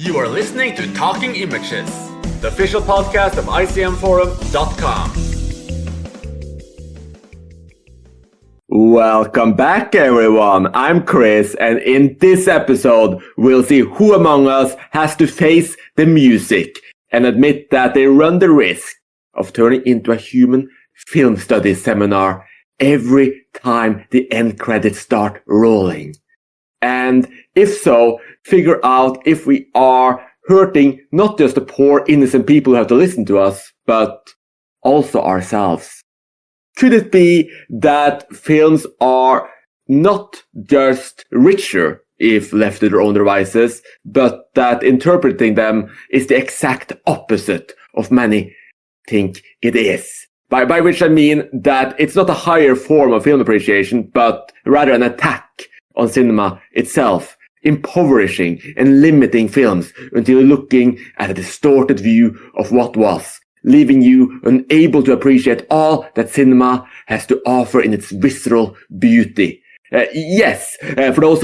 You are listening to Talking Images, the official podcast of icmforum.com. Welcome back, everyone. I'm Chris, and in this episode, we'll see who among us has to face the music and admit that they run the risk of turning into a human film studies seminar every time the end credits start rolling. And if so, figure out if we are hurting not just the poor innocent people who have to listen to us, but also ourselves. Could it be that films are not just richer if left to their own devices, but that interpreting them is the exact opposite of many think it is? By which I mean that it's not a higher form of film appreciation, but rather an attack on cinema itself, impoverishing and limiting films until you're looking at a distorted view of what was, leaving you unable to appreciate all that cinema has to offer in its visceral beauty. Yes, for those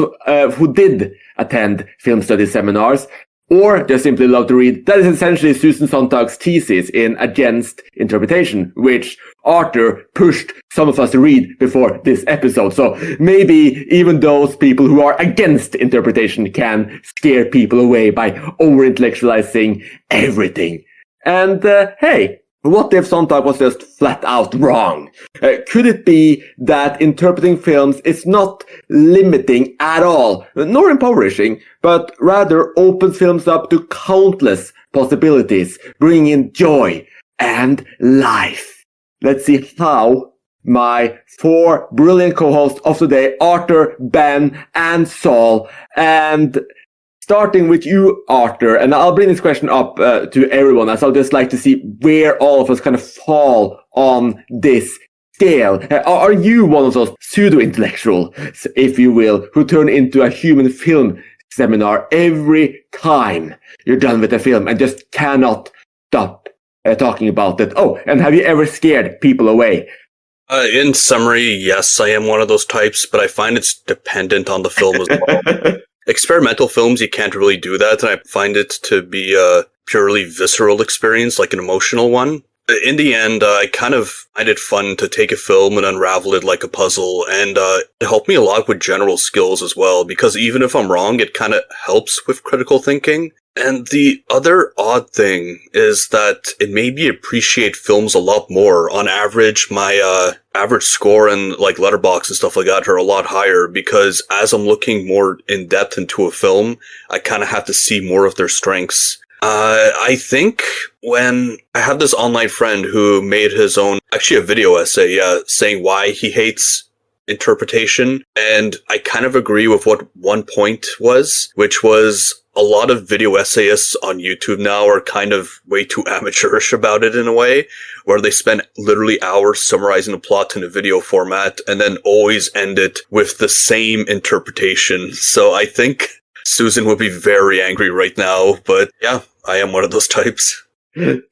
who did attend film studies seminars, or just simply love to read, that is essentially Susan Sontag's thesis in Against Interpretation, which Arthur pushed some of us to read before this episode. So maybe even those people who are against interpretation can scare people away by over-intellectualizing everything. And hey, what if Sontag was just flat out wrong? Could it be that interpreting films is not limiting at all, nor impoverishing, but rather opens films up to countless possibilities, bringing in joy and life? Let's see how my four brilliant co-hosts of today, Arthur, Ben, and Saul, and starting with you, Arthur, and I'll bring this question up to everyone, as I'll just like to see where all of us kind of fall on this scale. Are you one of those pseudo-intellectuals, if you will, who turn into a human film seminar every time you're done with a film and just cannot stop talking about it? Oh, and have you ever scared people away? In summary, yes, I am one of those types, but I find it's dependent on the film as well. Experimental films, you can't really do that, and I find it to be a purely visceral experience, like an emotional one. In the end, I kind of find it fun to take a film and unravel it like a puzzle, and it helped me a lot with general skills as well, because even if I'm wrong, it kind of helps with critical thinking. And the other odd thing is that it made me appreciate films a lot more. On average, my average score and like Letterboxd and stuff like that are a lot higher, because as I'm looking more in depth into a film, I kind of have to see more of their strengths. I think when I have this online friend who made his own, actually a video essay, saying why he hates interpretation, and I kind of agree with what one point was, which was a lot of video essayists on YouTube now are kind of way too amateurish about it in a way, where they spend literally hours summarizing the plot in a video format and then always end it with the same interpretation. So I think Susan would be very angry right now, but yeah, I am one of those types.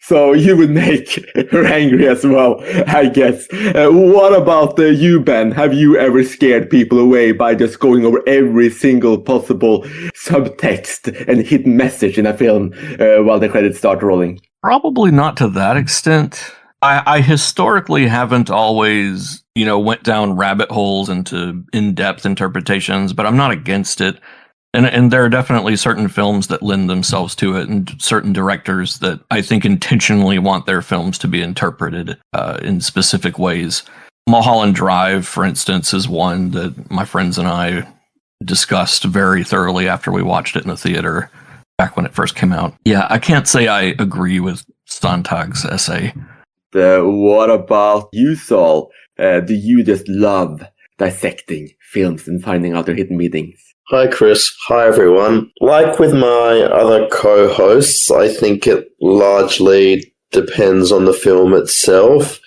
So you would make her angry as well, I guess. What about you, Ben? Have you ever scared people away by just going over every single possible subtext and hidden message in a film while the credits start rolling? Probably not to that extent. I historically haven't always, went down rabbit holes into in-depth interpretations, but I'm not against it. And there are definitely certain films that lend themselves to it, and certain directors that I think intentionally want their films to be interpreted in specific ways. Mulholland Drive, for instance, is one that my friends and I discussed very thoroughly after we watched it in the theater back when it first came out. Yeah, I can't say I agree with Sontag's essay. What about you, Saul? Do you just love dissecting films and finding out their hidden meanings? Hi, Chris. Hi, everyone. Like with my other co-hosts, I think it largely depends on the film itself.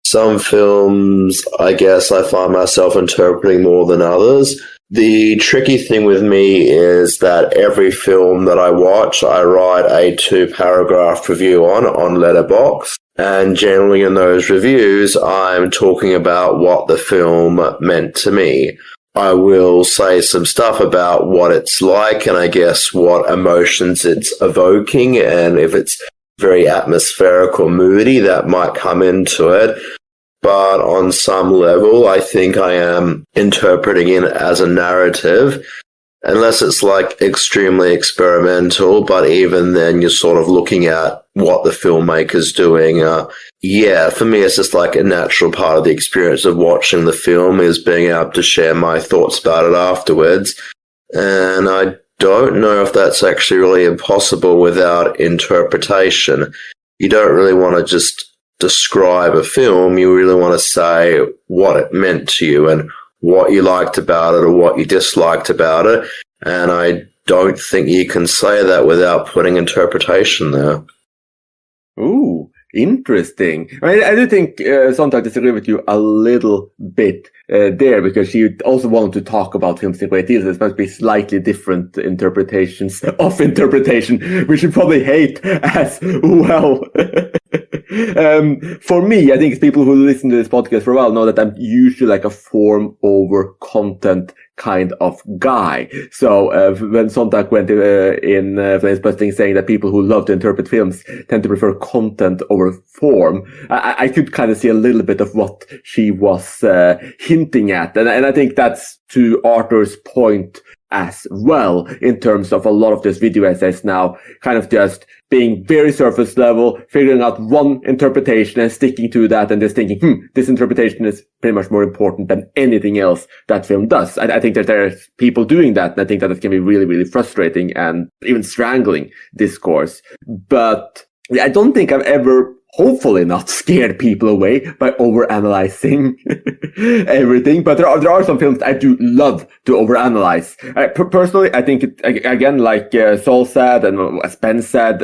Some films, I guess, I find myself interpreting more than others. The tricky thing with me is that every film that I watch, I write a 2-paragraph review on Letterboxd. And generally in those reviews, I'm talking about what the film meant to me. I will say some stuff about what it's like and I guess what emotions it's evoking. And if it's very atmospheric or moody, that might come into it. But on some level, I think I am interpreting it as a narrative, unless it's like extremely experimental. But even then, you're sort of looking at what the filmmaker's doing. For me, it's just like a natural part of the experience of watching the film is being able to share my thoughts about it afterwards. And I don't know if that's actually really impossible without interpretation. You don't really want to just describe a film. You really want to say what it meant to you and what you liked about it or what you disliked about it. And I don't think you can say that without putting interpretation there. Ooh, interesting. I do think Sontag disagree with you a little bit there, because she also wanted to talk about films in great deal. There must be slightly different interpretations of interpretation, which you probably hate as well. For me, I think people who listen to this podcast for a while know that I'm usually like a form over content kind of guy. So when Sontag went in Flames Busting saying that people who love to interpret films tend to prefer content over form, I could kind of see a little bit of what she was hinting at. And I think that's to Arthur's point as well, in terms of a lot of this video essays now kind of just being very surface level, figuring out one interpretation and sticking to that and just thinking, this interpretation is pretty much more important than anything else that film does. I think that there's people doing that, and I think that it can be really, really frustrating and even strangling discourse. But I don't think I've ever, hopefully not, scared people away by overanalyzing everything. But there are some films I do love to overanalyze. Personally, I think it, again, like Saul said and as Ben said,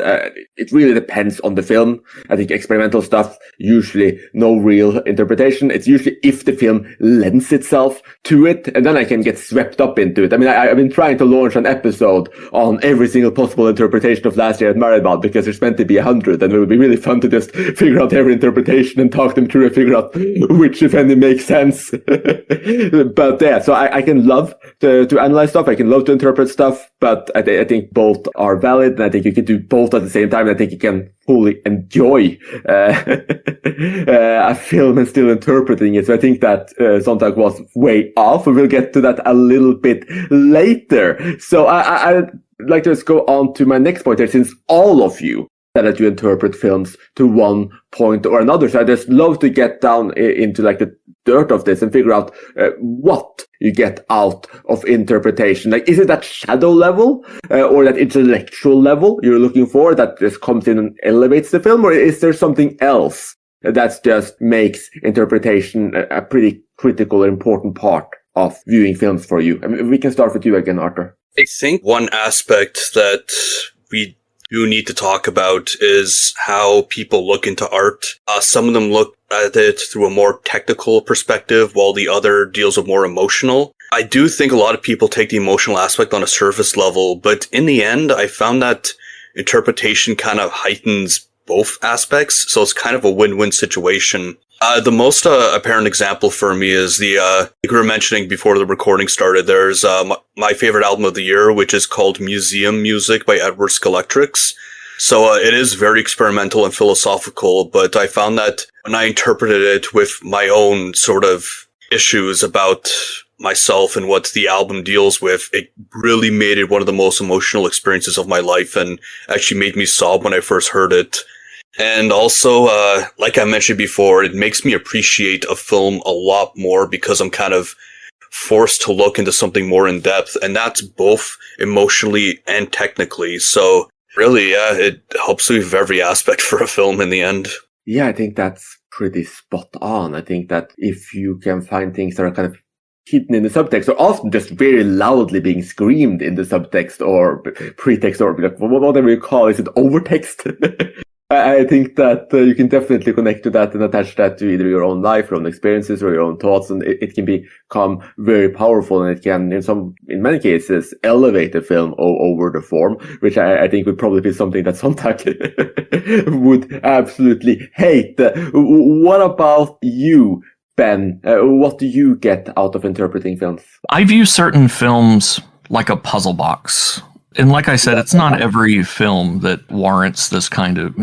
it really depends on the film. I think experimental stuff, usually no real interpretation. It's usually if the film lends itself to it, and then I can get swept up into it. I mean, I've been trying to launch an episode on every single possible interpretation of Last Year at Maribel, because there's meant to be 100, and it would be really fun to just figure out every interpretation and talk them through and figure out which, if any, makes sense. But yeah, so I can love to analyze stuff. I can love to interpret stuff, but I think both are valid, and I think you can do both at the same time. And I think you can fully enjoy a film and still interpreting it. So I think that Sontag was way off. We'll get to that a little bit later. So I'd like to just go on to my next point here, since all of you that you interpret films to one point or another. So I just love to get down into like the dirt of this and figure out what you get out of interpretation. Like, is it that shadow level or that intellectual level you're looking for that just comes in and elevates the film? Or is there something else that just makes interpretation a pretty critical and important part of viewing films for you? I mean, we can start with you again, Arthur. I think one aspect that we do need to talk about is how people look into art. Some of them look at it through a more technical perspective, while the other deals with more emotional. I do think a lot of people take the emotional aspect on a surface level, but in the end, I found that interpretation kind of heightens both aspects, so it's kind of a win-win situation. The most apparent example for me is like we were mentioning before the recording started, there's my favorite album of the year, which is called Museum Music by Edward Scalextrics. So it is very experimental and philosophical, but I found that when I interpreted it with my own sort of issues about myself and what the album deals with, it really made it one of the most emotional experiences of my life and actually made me sob when I first heard it. And also, like I mentioned before, it makes me appreciate a film a lot more because I'm kind of forced to look into something more in depth, and that's both emotionally and technically. So really, yeah, it helps with every aspect for a film in the end. Yeah, I think that's pretty spot on. I think that if you can find things that are kind of hidden in the subtext, or often just very loudly being screamed in the subtext or pretext, or whatever you call it, is it overtext? I think that you can definitely connect to that and attach that to either your own life, your own experiences, or your own thoughts, and it can become very powerful, and it can, in many cases, elevate the film over the form, which I think would probably be something that Sontag would absolutely hate. What about you, Ben, what do you get out of interpreting films? I view certain films like a puzzle box. And like I said, it's not every film that warrants this kind of,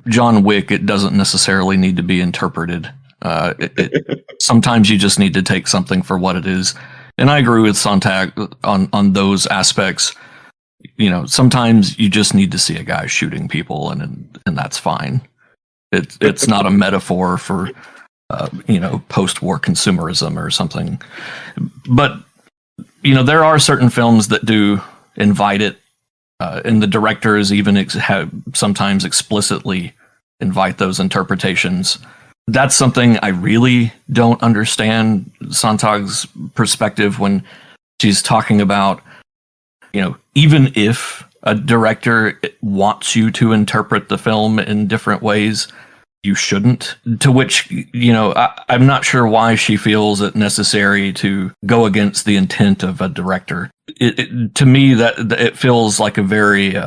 John Wick, it doesn't necessarily need to be interpreted. Sometimes you just need to take something for what it is. And I agree with Sontag on those aspects. Sometimes you just need to see a guy shooting people, and that's fine. It's not a metaphor for, post-war consumerism or something. But, there are certain films that do invite it. And the directors even have sometimes explicitly invite those interpretations. That's something I really don't understand Sontag's perspective when she's talking about, even if a director wants you to interpret the film in different ways, you shouldn't. To which, I'm not sure why she feels it necessary to go against the intent of a director. To me, that it feels like a very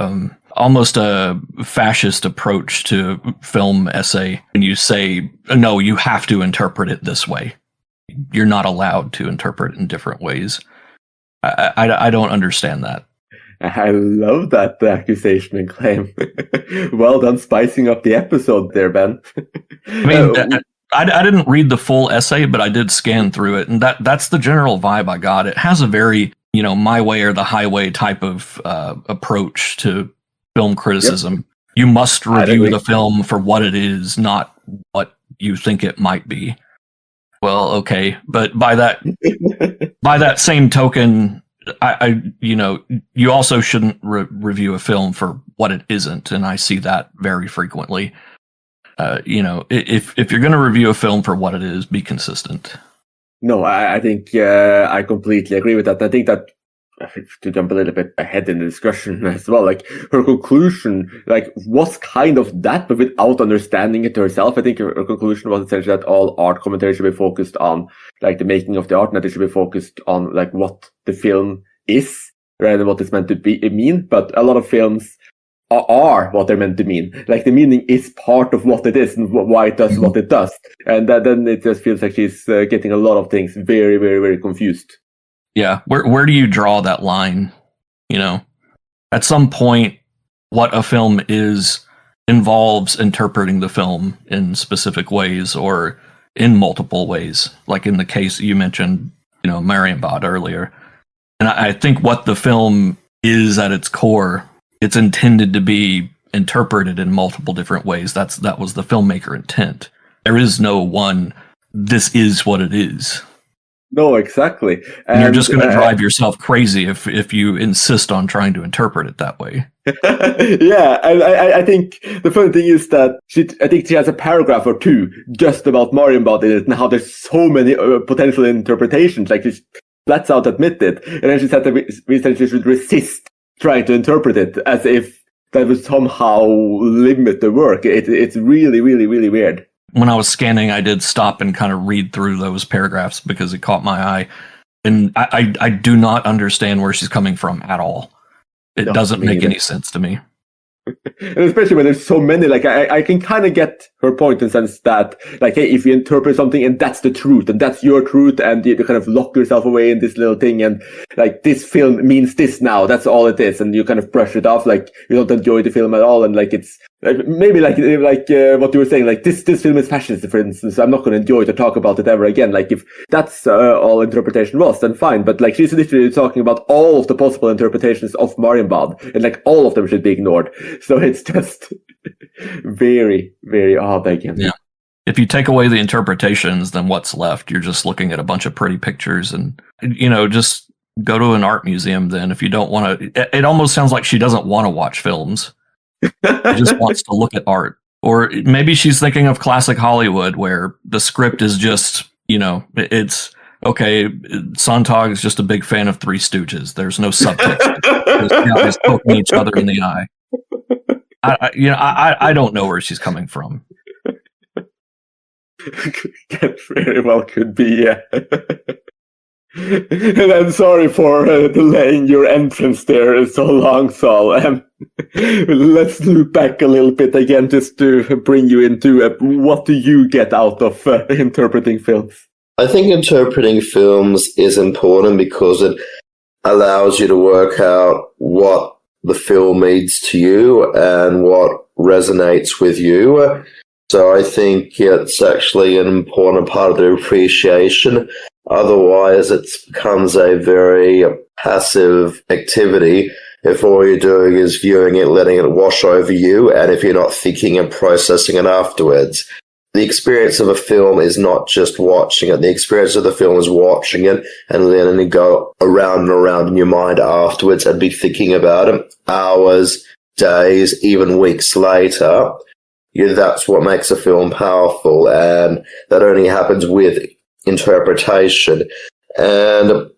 almost a fascist approach to film essay. When you say, no, you have to interpret it this way. You're not allowed to interpret it in different ways. I don't understand that. I love that accusation and claim. Well done spicing up the episode there, Ben. I mean, I didn't read the full essay, but I did scan through it, and that's the general vibe I got. It has a very, my way or the highway type of approach to film criticism. Yep. You must review the film for what it is, not what you think it might be. Well, okay, but by that same token, you also shouldn't review a film for what it isn't, and I see that very frequently. If you're going to review a film for what it is, be consistent. No, I think I completely agree with that. I think that, to jump a little bit ahead in the discussion as well, like her conclusion, was kind of that, but without understanding it herself. I think her conclusion was essentially that all art commentary should be focused on the making of the art, and that it should be focused on what the film is rather than what it's meant to mean. But a lot of films are what they're meant to mean. The meaning is part of what it is and why it does what it does. And then it just feels like she's getting a lot of things very, very, very confused. Yeah, where do you draw that line? At some point, what a film is involves interpreting the film in specific ways or in multiple ways. Like in the case you mentioned, Marienbad earlier. And I think what the film is at its core, it's intended to be interpreted in multiple different ways. That was the filmmaker intent. There is no one, this is what it is. No, exactly. And you're just going to drive yourself crazy if you insist on trying to interpret it that way. Yeah, and I think the funny thing is that I think she has a paragraph or two just about Marienbad in it and how there's so many potential interpretations. She flats out admitted, and then she said that we essentially should resist trying to interpret it as if that would somehow limit the work. It's really, really, really weird. When I was scanning, I did stop and kind of read through those paragraphs because it caught my eye. And I do not understand where she's coming from at all. It doesn't make any sense to me. And especially when there's so many, I can kind of get her point in the sense that, hey, if you interpret something and that's the truth and that's your truth and you kind of lock yourself away in this little thing and this film means this now, that's all it is, and you kind of brush it off, you don't enjoy the film at all, and it's maybe what you were saying, this film is fascist, for instance, I'm not going to enjoy it or talk about it ever again. If that's all interpretation was, then fine, but she's literally talking about all of the possible interpretations of Marienbad, and all of them should be ignored. So it's just very, very odd again. Yeah. If you take away the interpretations, then what's left? You're just looking at a bunch of pretty pictures, and just go to an art museum then if you don't want to. It almost sounds like she doesn't want to watch films. She just wants to look at art. Or maybe she's thinking of classic Hollywood where the script is just, it's okay, Sontag is just a big fan of Three Stooges. There's no subtext. There's guys poking each other in the eye. I don't know where she's coming from. That very well could be, yeah. And I'm sorry for delaying your entrance there so long, Saul. Let's loop back a little bit again just to bring you into what do you get out of interpreting films? I think interpreting films is important because it allows you to work out what the film means to you and what resonates with you. So I think it's actually an important part of the appreciation. Otherwise, it becomes a very passive activity if all you're doing is viewing it, letting it wash over you, and if you're not thinking and processing it afterwards. The experience of a film is not just watching it. The experience of the film is watching it and letting it go around and around in your mind afterwards and be thinking about it hours, days, even weeks later. That's what makes a film powerful, and that only happens with interpretation. And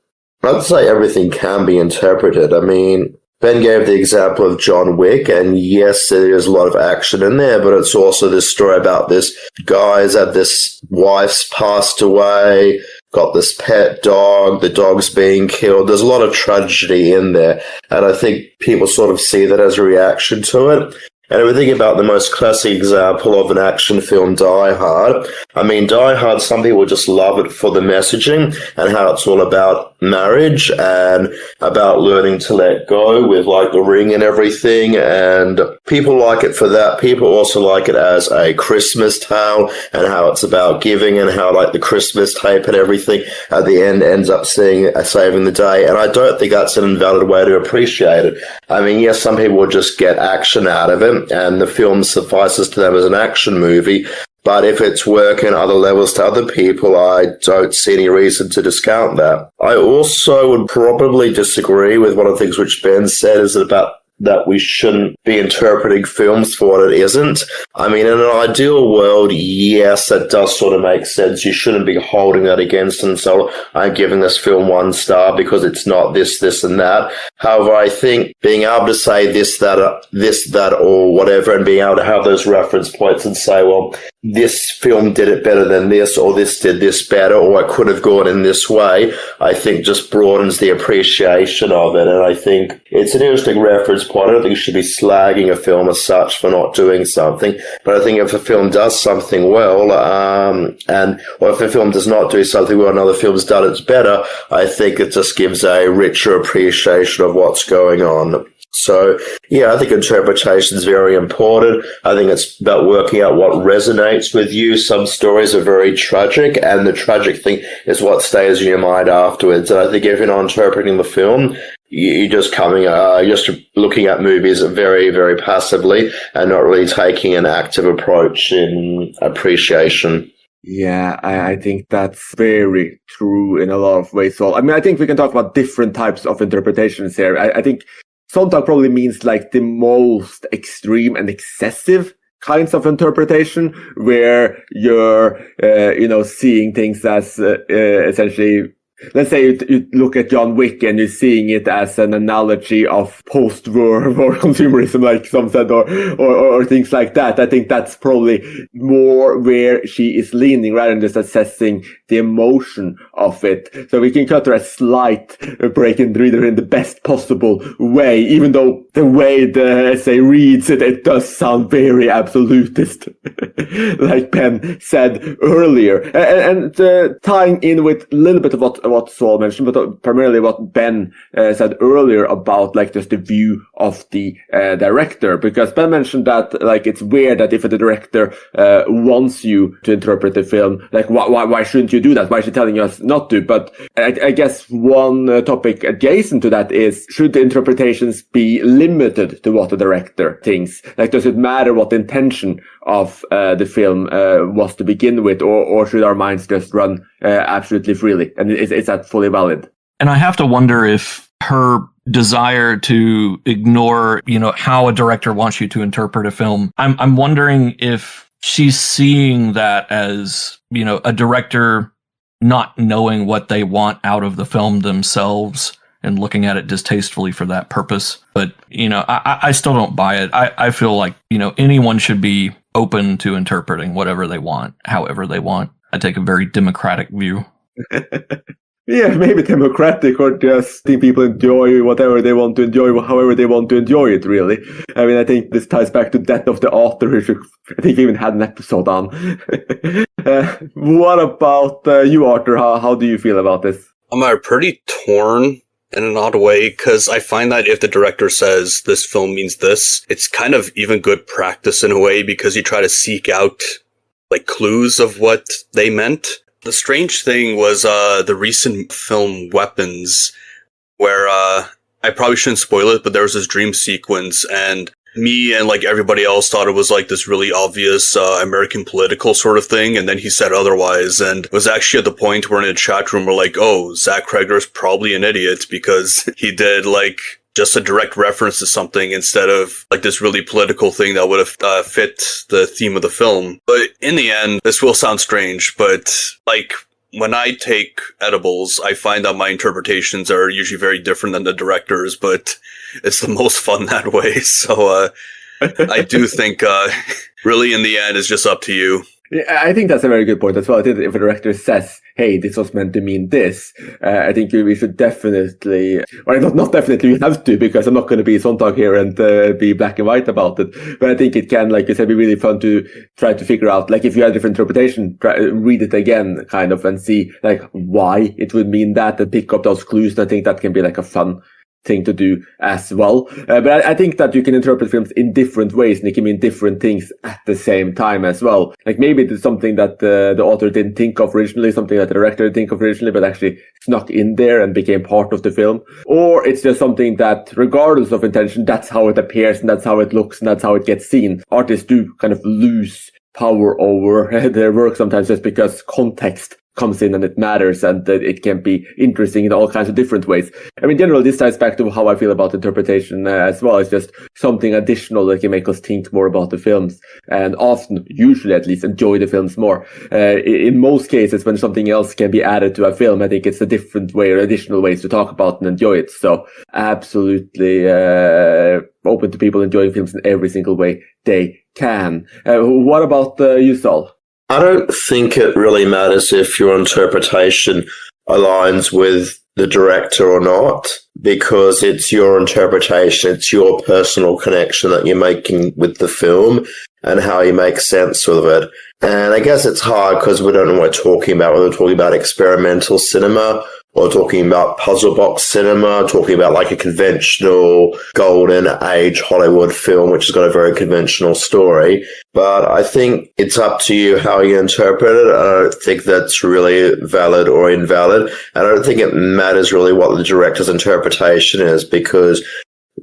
I'd say everything can be interpreted. I mean, Ben gave the example of John Wick, and yes, there is a lot of action in there, but it's also this story about this guy's had this wife's passed away, got this pet dog, the dog's being killed. There's a lot of tragedy in there, and I think people sort of see that as a reaction to it. And if we think about the most classic example of an action film, Die Hard. I mean, Die Hard, some people just love it for the messaging and how it's all about marriage and about learning to let go with like the ring and everything. And people like it for that. People also like it as a Christmas tale and how it's about giving and how like the Christmas tape and everything at the end ends up saving the day. And I don't think that's an invalid way to appreciate it. I mean, yes, some people will just get action out of it, and the film suffices to them as an action movie. But if it's working other levels to other people, I don't see any reason to discount that. I also would probably disagree with one of the things which Ben said is about that we shouldn't be interpreting films for what it isn't. I mean, in an ideal world, yes, that does sort of make sense. You shouldn't be holding that against and so I'm giving this film 1 star because it's not this, this, and that. However, I think being able to say this, that, or whatever, and being able to have those reference points and say, well, this film did it better than this, or this did this better, or I could have gone in this way, I think just broadens the appreciation of it. And I think it's an interesting reference point. I don't think you should be slagging a film as such for not doing something. But I think if a film does something well, or if a film does not do something well, another film's done it better, I think it just gives a richer appreciation of what's going on. So, yeah, I think interpretation is very important. I think it's about working out what resonates with you. Some stories are very tragic, and the tragic thing is what stays in your mind afterwards. And I think if you're not interpreting the film, you're just just looking at movies very, very passively and not really taking an active approach in appreciation. Yeah, I think that's very true in a lot of ways. So, I mean, I think we can talk about different types of interpretations here. I think Sontag probably means like the most extreme and excessive kinds of interpretation where you're, seeing things as essentially, let's say you look at John Wick and you're seeing it as an analogy of post-war consumerism, like some said, or things like that. I think that's probably more where she is leaning rather than just assessing the emotion of it. So we can cut her a slight break and read her in the best possible way, even though the way the essay reads it does sound very absolutist, like Ben said earlier. And tying in with a little bit of what Saul mentioned, but primarily what Ben said earlier about like just the view of the director, because Ben mentioned that like it's weird that if the director wants you to interpret the film, like why shouldn't you do that? Why is she telling us not to? But I guess one topic adjacent to that is, should the interpretations be limited to what the director thinks? Like, does it matter what the intention of the film was to begin with, or should our minds just run absolutely freely? And is that fully valid? And I have to wonder if her desire to ignore, how a director wants you to interpret a film, I'm wondering if she's seeing that as, a director not knowing what they want out of the film themselves and looking at it distastefully for that purpose. But, I still don't buy it. I feel like, anyone should be open to interpreting whatever they want, however they want. I take a very democratic view. maybe democratic, or just think people enjoy whatever they want to enjoy, however they want to enjoy it, really. I mean, I think this ties back to Death of the Author, which I think we even had an episode on. What about you, Arthur? How do you feel about this? I'm pretty torn in an odd way, because I find that if the director says this film means this, it's kind of even good practice in a way, because you try to seek out like clues of what they meant. The strange thing was the recent film Weapons, where I probably shouldn't spoil it, but there was this dream sequence, and me and like everybody else thought it was like this really obvious American political sort of thing, and then he said otherwise, and it was actually at the point where in a chat room we're like, oh, Zach Cregger's probably an idiot because he did like just a direct reference to something instead of like this really political thing that would have fit the theme of the film. But in the end, this will sound strange, but like when I take edibles, I find that my interpretations are usually very different than the director's, but it's the most fun that way. So I do think really in the end it's just up to you. Yeah, I think that's a very good point as well. I think if a director says, hey, this was meant to mean this, I think we should definitely, or not definitely, we have to, because I'm not going to be Sontag here and be black and white about it. But I think it can, like you said, be really fun to try to figure out, like if you have a different interpretation, read it again, kind of, and see like why it would mean that, and pick up those clues. And I think that can be like a fun thing to do as well. But I think that you can interpret films in different ways, and it can mean different things at the same time as well. Like maybe it's something that the author didn't think of originally, something that the director didn't think of originally, but actually snuck in there and became part of the film. Or it's just something that, regardless of intention, that's how it appears, and that's how it looks, and that's how it gets seen. Artists do kind of lose power over their work sometimes just because context comes in and it matters, and it can be interesting in all kinds of different ways. I mean, in general, this ties back to how I feel about interpretation as well. It's just something additional that can make us think more about the films, and often, usually at least, enjoy the films more. In most cases, when something else can be added to a film, I think it's a different way or additional ways to talk about and enjoy it. So absolutely open to people enjoying films in every single way they can. What about you, Saul? I don't think it really matters if your interpretation aligns with the director or not, because it's your interpretation, it's your personal connection that you're making with the film and how you make sense of it. And I guess it's hard because we don't know what we're talking about, whether we're talking about experimental cinema or talking about puzzle box cinema, talking about like a conventional golden age Hollywood film, which has got a very conventional story. But I think it's up to you how you interpret it. I don't think that's really valid or invalid. I don't think it matters really what the director's interpretation is, because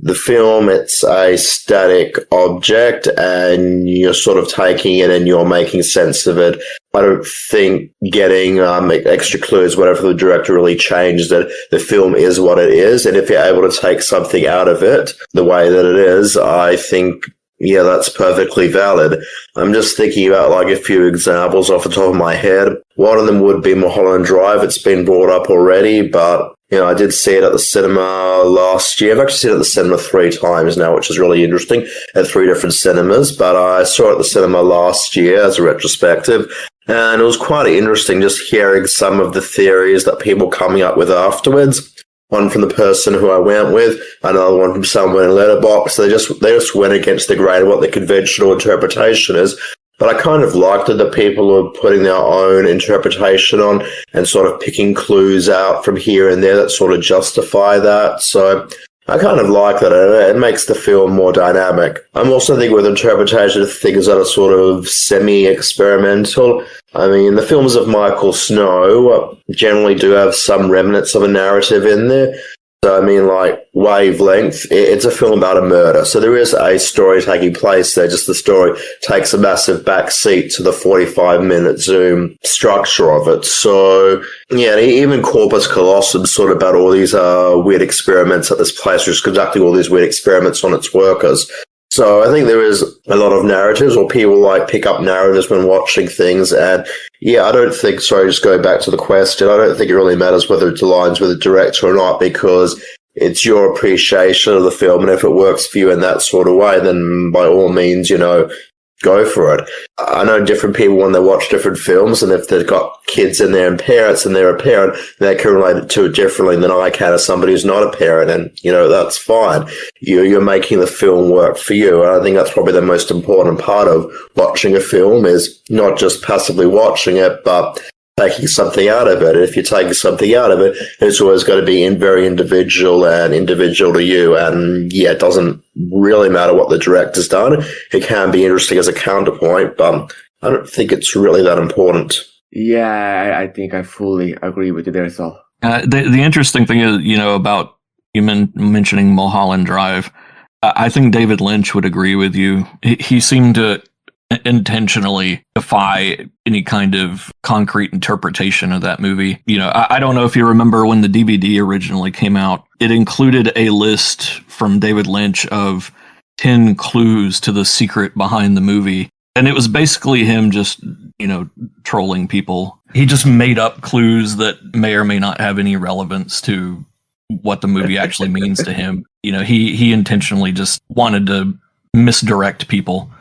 the film, it's a static object and you're sort of taking it and you're making sense of it. I don't think getting extra clues, whatever the director really changes it, the film is what it is. And if you're able to take something out of it the way that it is, I think, yeah, that's perfectly valid. I'm just thinking about like a few examples off the top of my head. One of them would be Mulholland Drive. It's been brought up already, but you know, I did see it at the cinema last year. I've actually seen it at the cinema 3 times now, which is really interesting, at 3 different cinemas. But I saw it at the cinema last year as a retrospective, and it was quite interesting just hearing some of the theories that people coming up with afterwards. One from the person who I went with, another one from someone in Letterboxd. They just went against the grain of what the conventional interpretation is. But I kind of liked it that people were putting their own interpretation on and sort of picking clues out from here and there that sort of justify that. So I kind of like that. It makes the film more dynamic. I'm also thinking with interpretation of things that are sort of semi-experimental. I mean, the films of Michael Snow generally do have some remnants of a narrative in there. So, I mean, like, Wavelength, it's a film about a murder. So there is a story taking place there, just the story takes a massive backseat to the 45-minute Zoom structure of it. So, yeah, even Corpus Callosum sort of about all these weird experiments at this place, which is conducting all these weird experiments on its workers. So I think there is a lot of narratives, or people like pick up narratives when watching things. And yeah, I don't think, sorry, just going back to the question, I don't think it really matters whether it aligns with the director or not, because it's your appreciation of the film. And if it works for you in that sort of way, then by all means, you know, go for it. I know different people when they watch different films, and if they've got kids in there and parents, and they're a parent, they can relate to it differently than I can as somebody who's not a parent, and that's fine. You're making the film work for you, and I think that's probably the most important part of watching a film is not just passively watching it, but taking something out of it. And if you're taking something out of it, it's always going to be very individual to you. And yeah, it doesn't really matter what the director's done. It can be interesting as a counterpoint, but I don't think it's really that important. Yeah, I think I fully agree with you there, Saul. The interesting thing is, about you mentioning Mulholland Drive, I think David Lynch would agree with you. He seemed to intentionally defy any kind of concrete interpretation of that movie. I don't know if you remember when the DVD originally came out, it included a list from David Lynch of 10 clues to the secret behind the movie. And it was basically him just, trolling people. He just made up clues that may or may not have any relevance to what the movie actually means to him. He intentionally just wanted to misdirect people.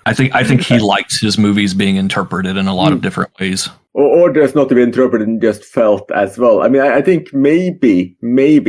I think he likes his movies being interpreted in a lot of different ways. Or just not to be interpreted and just felt as well. I mean, I think maybe,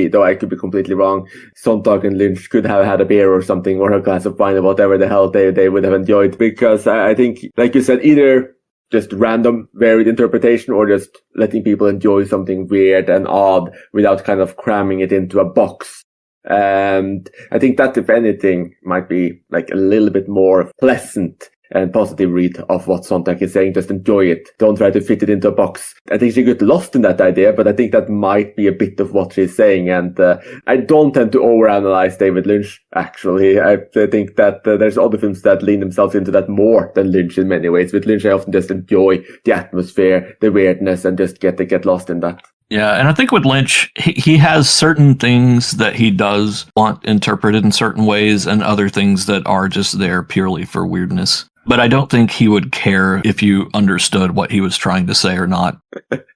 though I could be completely wrong, Sontag and Lynch could have had a beer or something, or a glass of wine, or whatever the hell they would have enjoyed. Because I think, like you said, either just random, varied interpretation, or just letting people enjoy something weird and odd without kind of cramming it into a box. And I think that, if anything, might be like a little bit more pleasant and positive read of what Sontag is saying. Just enjoy it. Don't try to fit it into a box. I think she got lost in that idea, but I think that might be a bit of what she's saying. And I don't tend to overanalyze David Lynch, actually. I think that there's other films that lean themselves into that more than Lynch in many ways. With Lynch, I often just enjoy the atmosphere, the weirdness, and just get lost in that. Yeah, and I think with Lynch, he has certain things that he does want interpreted in certain ways and other things that are just there purely for weirdness. But I don't think he would care if you understood what he was trying to say or not.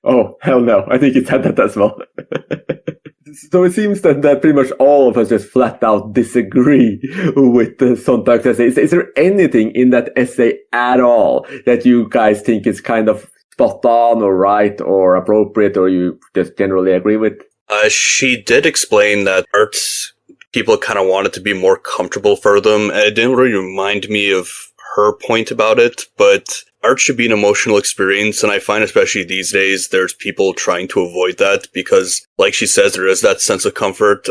Oh, hell no. I think he said that as well. So it seems that pretty much all of us just flat out disagree with Sontag's essay. Is there anything in that essay at all that you guys think is kind of spot on or right or appropriate, or you just generally agree with? She did explain that arts people kind of wanted to be more comfortable for them, and it didn't really remind me of her point about it, but art should be an emotional experience, and I find especially these days there's people trying to avoid that because, like she says, there is that sense of comfort.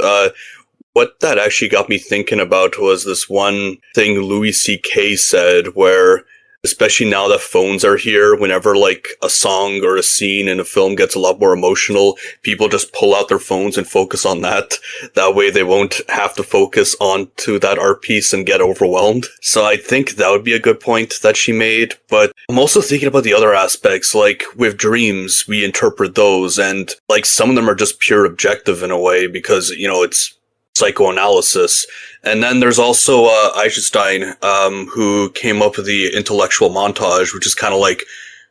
What that actually got me thinking about was this one thing Louis C.K. said where, especially now that phones are here, whenever like a song or a scene in a film gets a lot more emotional, people just pull out their phones and focus on that. That way they won't have to focus onto that art piece and get overwhelmed. So I think that would be a good point that she made. But I'm also thinking about the other aspects, like with dreams, we interpret those, and like some of them are just pure objective in a way because, it's psychoanalysis. And then there's also Eisenstein, who came up with the intellectual montage, which is kind of like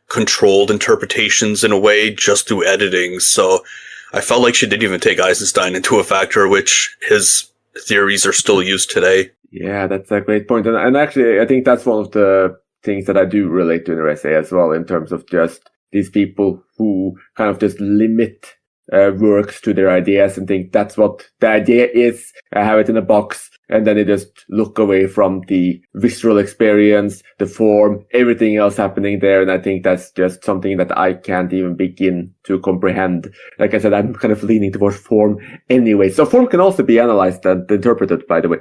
controlled interpretations in a way just through editing. So I felt like she didn't even take Eisenstein into a factor, which his theories are still used today. Yeah, that's a great point. And actually, I think that's one of the things that I do relate to in her essay as well, in terms of just these people who kind of just limit works to their ideas and think that's what the idea is. I have it in a box, and then they just look away from the visceral experience, the form, everything else happening there. And I think that's just something that I can't even begin to comprehend. Like I said, I'm kind of leaning towards form anyway. So form can also be analyzed and interpreted, by the way.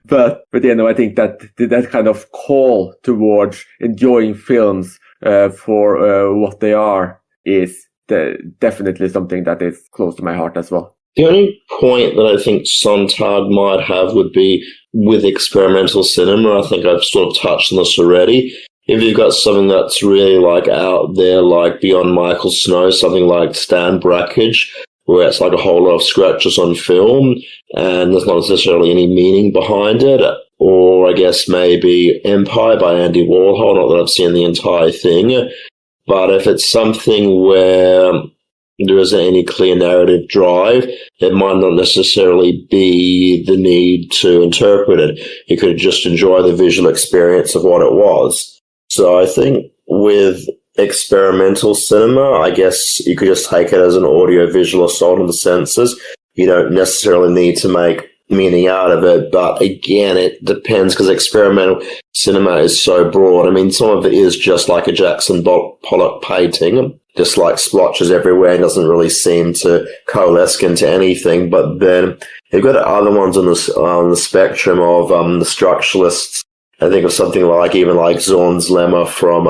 But I think that kind of call towards enjoying films for what they are is definitely something that is close to my heart as well. The only point that I think Sontag might have would be with experimental cinema. I think I've sort of touched on this already. If you've got something that's really like out there, like beyond Michael Snow, something like Stan Brakhage, where it's like a whole lot of scratches on film and there's not necessarily any meaning behind it, or I guess maybe Empire by Andy Warhol, not that I've seen the entire thing. But if it's something where there isn't any clear narrative drive, it might not necessarily be the need to interpret it. You could just enjoy the visual experience of what it was. So I think with experimental cinema, I guess you could just take it as an audio-visual assault on the senses. You don't necessarily need to make meaning out of it, but again, it depends because experimental cinema is so broad. I mean, some of it is just like a Jackson Pollock painting, just like splotches everywhere and doesn't really seem to coalesce into anything. But then you've got other ones on the spectrum of the structuralists. I think of something like even like Zorn's Lemma from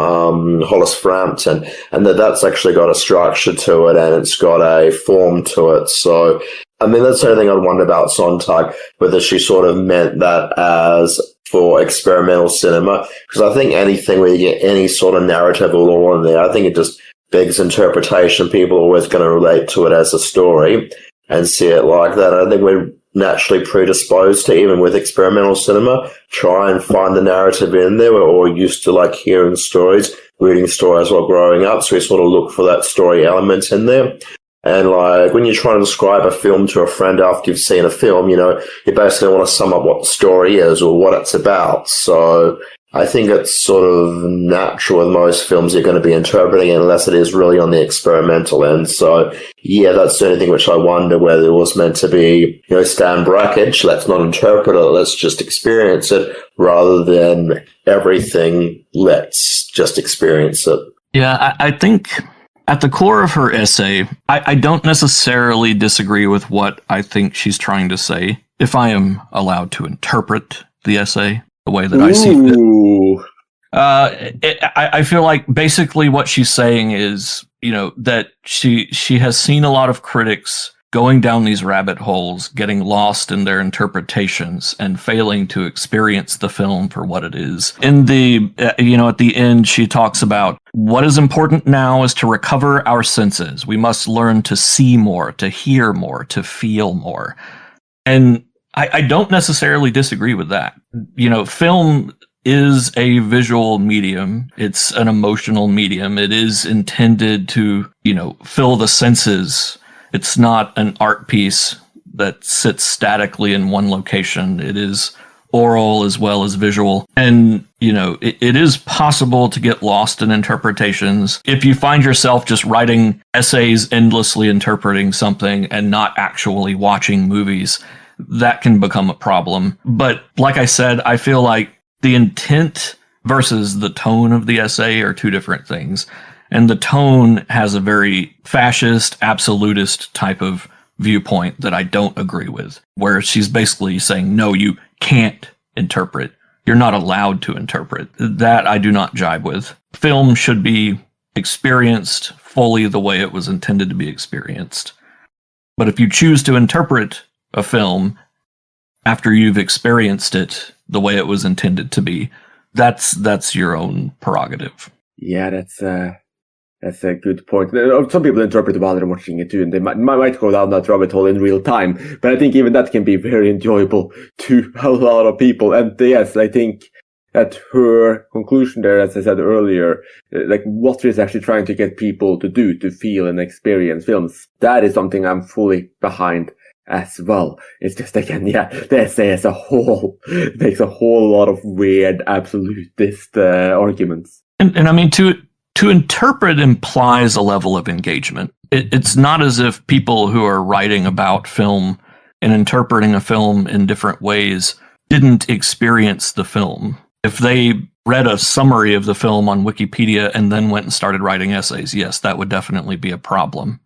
Hollis Frampton, and that's actually got a structure to it and it's got a form to it. So, I mean, that's the only thing I'd wonder about Sontag, whether she sort of meant that as for experimental cinema, because I think anything where you get any sort of narrative at all in there, I think it just begs interpretation. People are always going to relate to it as a story and see it like that. I think we're naturally predisposed to, even with experimental cinema, try and find the narrative in there. We're all used to like hearing stories, reading stories while growing up, so we sort of look for that story element in there. And like when you try to describe a film to a friend after you've seen a film, you know, you basically want to sum up what the story is or what it's about. So I think it's sort of natural with most films you're going to be interpreting it unless it is really on the experimental end. So yeah, that's the only thing which I wonder whether it was meant to be, you know, Stan Brakhage, let's not interpret it, let's just experience it, rather than everything, let's just experience it. Yeah, I think at the core of her essay, I don't necessarily disagree with what I think she's trying to say, if I am allowed to interpret the essay the way that I see fit. I feel like basically what she's saying is, you know, that she has seen a lot of critics going down these rabbit holes, getting lost in their interpretations and failing to experience the film for what it is. In the, at the end, she talks about what is important now is to recover our senses. We must learn to see more, to hear more, to feel more. And I don't necessarily disagree with that. You know, film is a visual medium. It's an emotional medium. It is intended to, you know, fill the senses. It's not an art piece that sits statically in one location. It is oral as well as visual. And, you know, it is possible to get lost in interpretations. If you find yourself just writing essays endlessly interpreting something and not actually watching movies, that can become a problem. But like I said, I feel like the intent versus the tone of the essay are two different things. And the tone has a very fascist, absolutist type of viewpoint that I don't agree with, where she's basically saying, no, you can't interpret. You're not allowed to interpret. That I do not jibe with. Film should be experienced fully the way it was intended to be experienced. But if you choose to interpret a film after you've experienced it the way it was intended to be, that's your own prerogative. Yeah, that's a good point. Some people interpret it while they're watching it too, and they might go down that rabbit hole in real time. But I think even that can be very enjoyable to a lot of people. And yes, I think that her conclusion there, as I said earlier, like what she's actually trying to get people to do, to feel and experience films, that is something I'm fully behind as well. It's just, again, yeah, the essay as a whole makes a whole lot of weird absolutist arguments. And I mean, to interpret implies a level of engagement. It's not as if people who are writing about film and interpreting a film in different ways didn't experience the film. If they read a summary of the film on Wikipedia and then went and started writing essays, yes, that would definitely be a problem.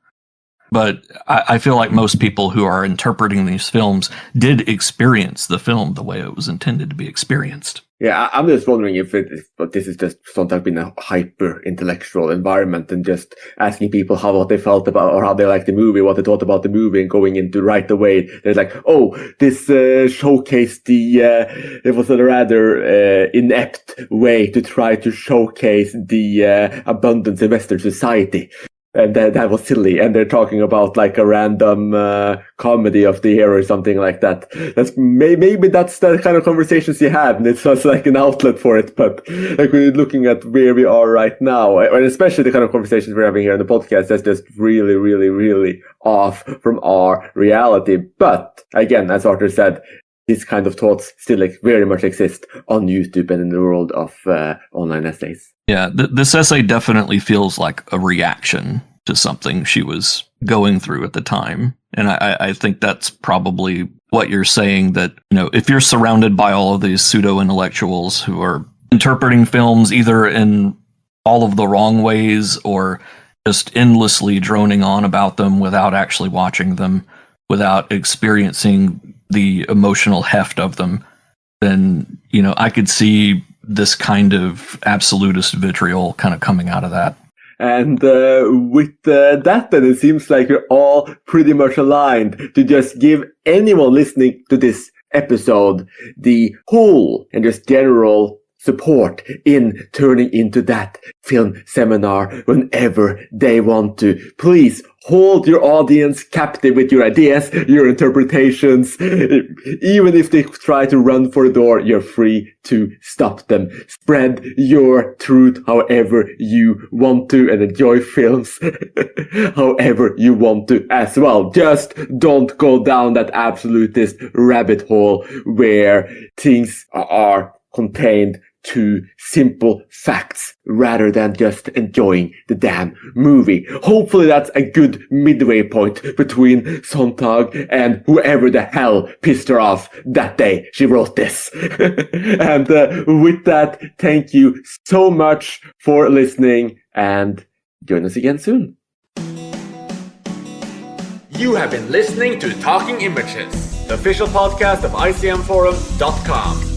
But I feel like most people who are interpreting these films did experience the film the way it was intended to be experienced. Yeah, I'm just wondering if this is just Sontag been a hyper-intellectual environment and just asking people what they felt about or how they liked the movie, what they thought about the movie, and going into right away. They're like, oh, this showcased it was a rather inept way to try to showcase the abundance in Western society. And that was silly. And they're talking about like a random comedy of the year or something like that. That's maybe that's the kind of conversations you have, and it's just like an outlet for it. But like when you're looking at where we are right now, and especially the kind of conversations we're having here on the podcast, that's just really, really, really off from our reality. But again, as Arthur said, these kind of thoughts still very much exist on YouTube and in the world of online essays. Yeah, this essay definitely feels like a reaction to something she was going through at the time. And I think that's probably what you're saying, that, if you're surrounded by all of these pseudo-intellectuals who are interpreting films either in all of the wrong ways or just endlessly droning on about them without actually watching them, without experiencing the emotional heft of them, then, I could see this kind of absolutist vitriol kind of coming out of that. And with that, then it seems like we're all pretty much aligned to just give anyone listening to this episode the whole and just general support in turning into that film seminar whenever they want to. Please hold your audience captive with your ideas, your interpretations. Even if they try to run for the door, you're free to stop them. Spread your truth however you want to, and enjoy films however you want to as well. Just don't go down that absolutist rabbit hole where things are contained to simple facts rather than just enjoying the damn movie. Hopefully that's a good midway point between Sontag and whoever the hell pissed her off that day she wrote this. And with that, thank you so much for listening, and join us again soon. You have been listening to Talking Images, the official podcast of icmforum.com.